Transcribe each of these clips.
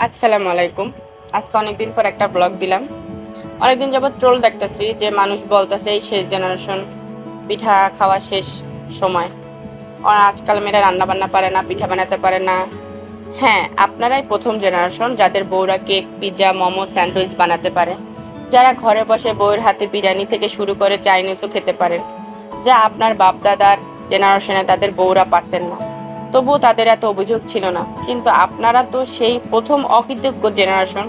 আসসালামু আলাইকুম। আজকে অনেকদিন পর একটা ব্লগ দিলাম। অনেকদিন যাবত ট্রোল দেখতেছি যে মানুষ বলতেছে এই শেষ জেনারেশন, পিঠা খাওয়া শেষ সময়। আর আজকাল মেয়েরা রান্না বান্না পারে না, পিঠা বানাতে পারে না। হ্যাঁ, আপনারাই প্রথম জেনারেশন যাদের বউরা কেক, পিৎজা, মোমো, স্যান্ডউইচ বানাতে পারে, যারা ঘরে বসে বউয়ের হাতে বিরিয়ানি থেকে শুরু করে চাইনিজও খেতে পারেন, যা আপনার বাপদাদার জেনারেশনে তাদের বউরা পারতেন না। তবুও তাদের এত অভিযোগ ছিল না। কিন্তু আপনারা তো সেই প্রথম অকৃতজ্ঞ জেনারেশন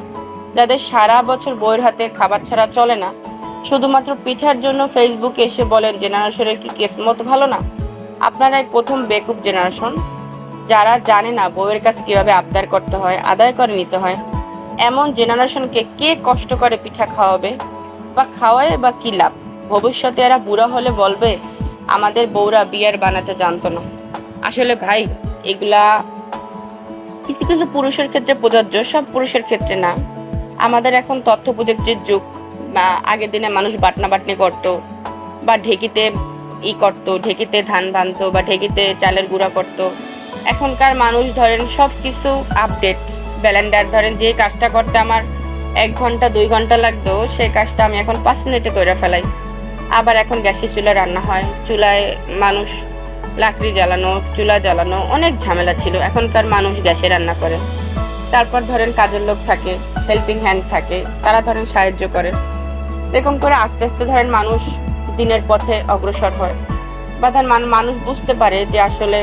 যাদের সারা বছর বউয়ের হাতের খাবার ছাড়া চলে না। শুধুমাত্র পিঠার জন্য ফেসবুকে এসে বলেন জেনারেশনের কি কিসমত ভালো না। আপনারাই প্রথম বেকুব জেনারেশন যারা জানে না বউয়ের কাছে কিভাবে আবদার করতে হয়, আদায় করে নিতে হয়। এমন জেনারেশনকে কে কষ্ট করে পিঠা খাওয়াবে বা খাওয়ায় বা কি লাভ? ভবিষ্যতে এরা বুড়া হলে বলবে আমাদের বউরা বিয়ার বানাতে জানতো না। আসলে ভাই, এগুলা কিছু কিছু পুরুষের ক্ষেত্রে প্রযোজ্য, সব পুরুষের ক্ষেত্রে না। আমাদের এখন তথ্য প্রযুক্তির যুগ। বা আগের দিনে মানুষ বাটনা বাটনি করতো, বা ঢেকিতে করতো, ঢেকিতে ধান ভানতো, বা ঢেকিতে চালের গুঁড়া করতো। এখনকার মানুষ ধরেন সব কিছু আপডেট। ব্যালেন্ডার ধরেন যে কাজটা করতে আমার 1 ঘন্টা 2 ঘন্টা লাগতো, সেই কাজটা আমি এখন 5 মিনিটে করে ফেলাই। আবার এখন গ্যাসের চুলায় রান্না হয়, চুলায় মানুষ লাকড়ি জ্বালানো, চুলা জ্বালানো অনেক ঝামেলা ছিল। এখনকার মানুষ গ্যাসে রান্না করে। তারপর ধরেন কাজের লোক থাকে, হেল্পিং হ্যান্ড থাকে, তারা ধরেন সাহায্য করে। এরকম করে আস্তে আস্তে ধরেন মানুষ দিনের পথে অগ্রসর হয়। বা ধরেন মানুষ বুঝতে পারে যে আসলে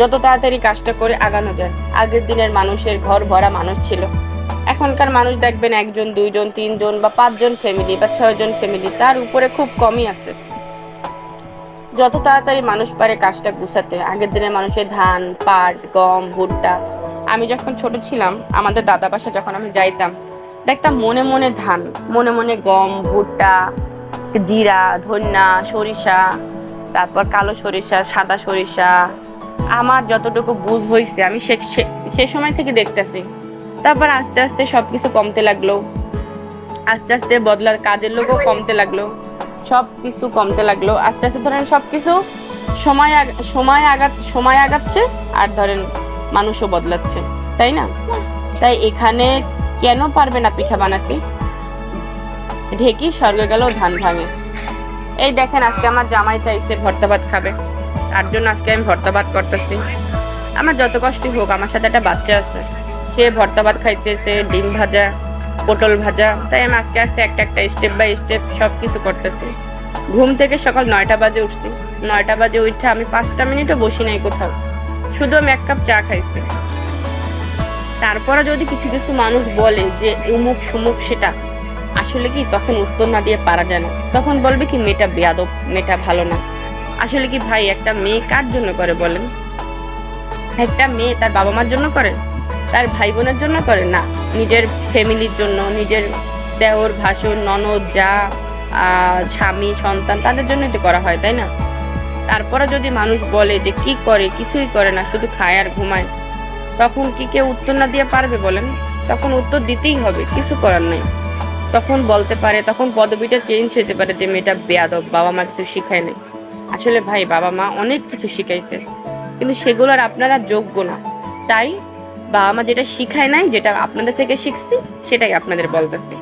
যত তাড়াতাড়ি কাজটা করে আগানো যায়। আগের দিনের মানুষের ঘর ভরা মানুষ ছিল। এখনকার মানুষ দেখবেন 1 জন 2 জন 3 জন বা 5 জন ফ্যামিলি বা 6 জন ফ্যামিলি, তার উপরে খুব কমই আছে। যত তাড়াতাড়ি মানুষ পারে কাজটা গুছাতে। আগের দিনের মানুষের ধান, পাট, গম, ভুট্টা। আমি যখন ছোট ছিলাম, আমাদের দাদা বাসা যখন আমি যাইতাম, দেখতাম মনে মনে ধান, মনে মনে গম, ভুট্টা, জিরা, ধনিয়া, সরিষা, তারপর কালো সরিষা, সাদা সরিষা। আমার যতটুকু বুঝ হয়েছে আমি সে সময় থেকে দেখতেছি। তারপর আস্তে আস্তে সবকিছু কমতে লাগলো, আস্তে আস্তে কাজের লোকও কমতে লাগলো, সব কিছু কমতে লাগলো। আস্তে আস্তে ধরেন সব কিছু সময় আগাচ্ছে, আর ধরেন মানুষও বদলাচ্ছে, তাই না? তাই এখানে কেন পারবে না পিঠা বানাতে? ঢেকি স্বর্গে গেলেও ধান ভাঙে। এই দেখেন, আজকে আমার জামাই চাইছে ভর্তা ভাত খাবে, তার জন্য আজকে আমি ভর্তা ভাত করতেছি। আমার যত কষ্টই হোক, আমার সাথে একটা বাচ্চা আছে, সে ভর্তা ভাত খাইছে, সে ডিম ভাজা, পটল ভাজা। তাই আমি আজকে একটা একটা স্টেপ বাই স্টেপ সব কিছু করতেছি। ঘুম থেকে সকাল 9টা বাজে উঠছি। 9টা বাজে উঠে আমি 5টা মিনিটও বসি নাই কোথাও, শুধু আমি 1 কাপ চা খাইছি। তারপরে যদি কিছু কিছু মানুষ বলে যে উমুক সুমুক, সেটা আসলে কি তখন উত্তর না দিয়ে পারা যায় না। তখন বলবে কি মেয়েটা বেয়াদব, মেয়েটা ভালো না। আসলে কি ভাই, একটা মেয়ে কার জন্য করে বলেন? একটা মেয়ে তার বাবা মার জন্য করে, তার ভাই বোনের জন্য করে না, নিজের ফ্যামিলির জন্য, নিজের দেওর, ভাসুর, ননদ, যা, স্বামী, সন্তান, তাদের জন্যই তো করা হয়, তাই না? তারপরে যদি মানুষ বলে যে কি করে, কিছুই করে না, শুধু খায় আর ঘুমায়, তখন কি কেউ উত্তর না দিয়ে পারবে বলেন? তখন উত্তর দিতেই হবে, কিছু করার নেই। তখন বলতে পারে, তখন পদবিটা চেঞ্জ হতে পারে যে মেয়েটা বেয়াদব, বাবা মা কিছু শিখায় নাই। আসলে ভাই, বাবা মা অনেক কিছু শিখাইছে, কিন্তু সেগুলোর আপনারা যোগ্য না। তাই বাবা মা যেটা শিখায় নাই, যেটা আপনাদের থেকে শিখছি, সেটাই আপনাদের বলতেছি।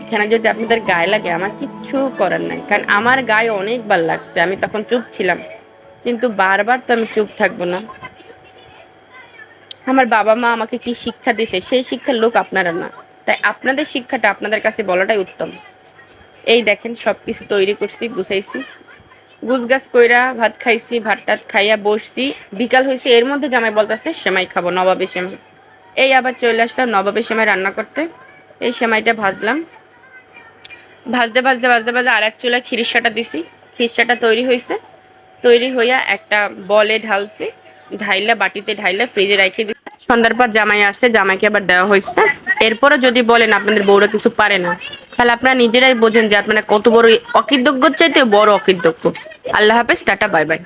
এখানে যদি আপনাদের গায়ে লাগে, আমার কিচ্ছু করার নাই, কারণ আমার গায়ে অনেকবার লাগছে। আমি তখন চুপ ছিলাম, কিন্তু বারবার তো আমি চুপ থাকবো না। আমার বাবা মা আমাকে কি শিক্ষা দিয়েছে, সেই শিক্ষার লোক আপনারা না। তাই আপনাদের শিক্ষাটা আপনাদের কাছে বলাটাই উত্তম। এই দেখেন, সব কিছু তৈরি করছি, গুছাইছি, গুছগাছ কইরা ভাত খাইছি, ভাত টাত খাইয়া বসছি। বিকাল হয়েছে, এর মধ্যে জামাই বলতেছে সেমাই খাবো, নবাবের সেমাই। এই আবার চলে আসলাম নবাবের সেমাই রান্না করতে। এই সেমাইটা ভাজলাম, ভাজতে ভাজতে ভাজতে ভাজতে আর এক চুলায় খিরিসাটা দিছি। খিরসাটা তৈরি হয়েছে, তৈরি হইয়া একটা বলে ঢালছি, ঢাইলা বাটিতে ঢাইলা ফ্রিজে রেখে দিচ্ছি। সন্ধ্যার পর জামাই আসছে, জামাইকে আবার দেওয়া হয়েছে। এরপরে যদি বলেন আপনাদের বউরা কিছু পারে না, তাহলে আপনারা নিজেরাই বোঝেন যে আপনারা কত বড় অকৃতজ্ঞ, চাইতে বড় অকৃতজ্ঞ। আল্লাহ হাফেজ, টাটা, বাই বাই।